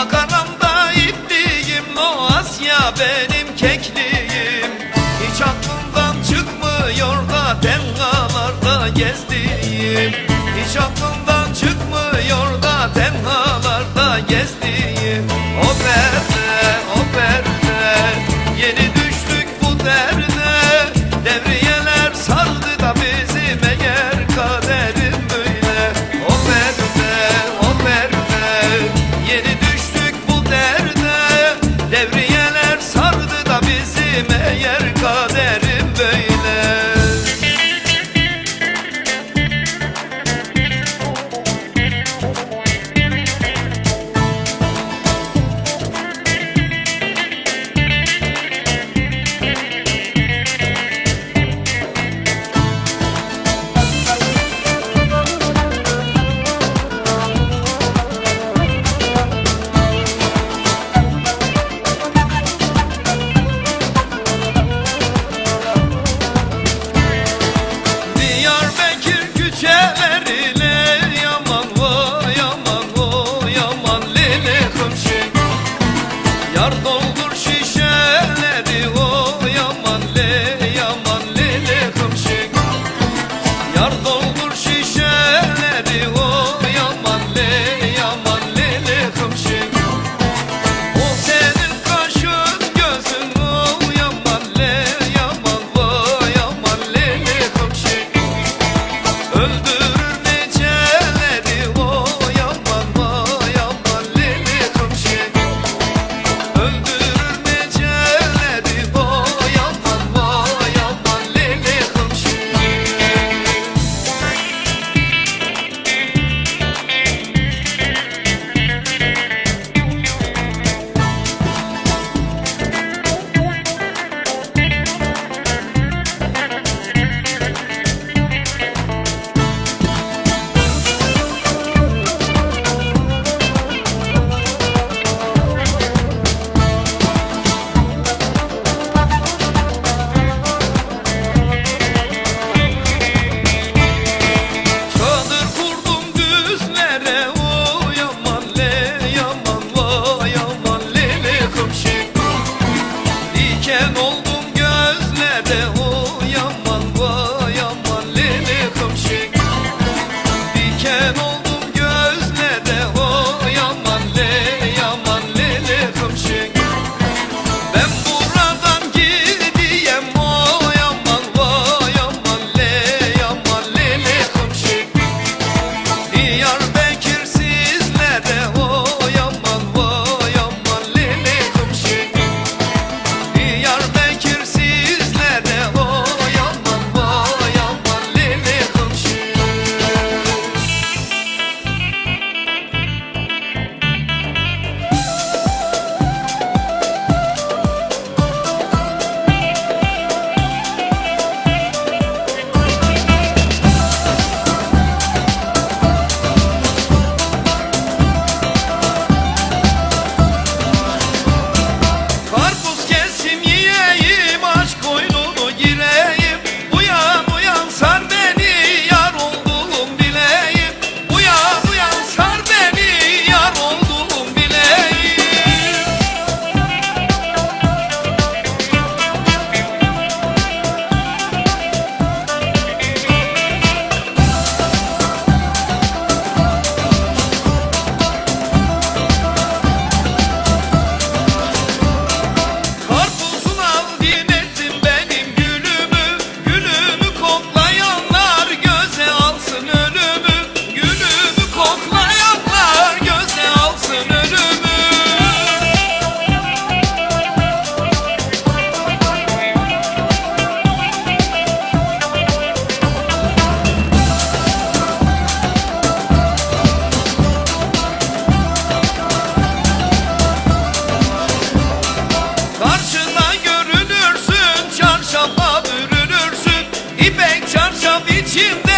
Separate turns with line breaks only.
Makaramda ipliğim, o Asya benim kekliğim. Hiç aklımdan çıkmıyor da tenhalarda gezdiğim. Hiç aklımdan çıkmıyor da tenhalarda gezdiğim. O perde, o perde, yeni düştük bu derde. Devriyeler sardı da bizim eğer kaderim böyle. O perde, o perde, yeni düştük bu derde. Devriyeler sardı da bizim eğer kaderim böyle. Yar doldur şişeleri, o yaman le, yaman lele hımşık. Yar doldur şişeleri, o yaman le, yaman lele hımşık. O senin kaşın gözün, o yaman le, yaman o yaman lele hımşık. Öldürür neceleri, o yaman lele hımşık. Öldürür neceleri, o yaman lele hımşık. Çadır kurdum düzlere, o yaman le, yaman o yaman lele hımşık. Diken oldum gözlere, o yaman o yaman lele hımşık. Diken oldum gözlere, o yaman le, yaman lele hımşık. Ben buradan gideyim, o yaman le, yaman lele hımşık. Diyarbakır sizlere, o yaman lele hımşık. Diyarbakır sizlere, o yaman lele hımşık. Karpuz kesim yiyeyim, aşk koynunu gireyim. Uyan uyan sar beni, yar olduğum bileyim. Uyan uyan sar beni, yar olduğum bileyim. Karpuzun al dinettin benim gülümü. Gülümü koklayanlar göze alsın ölümü. Gülümü koklayanlar göze alsın ölümü. Karşında görünürsün, çarşafa bürünürsün. İpek çarşaf içinde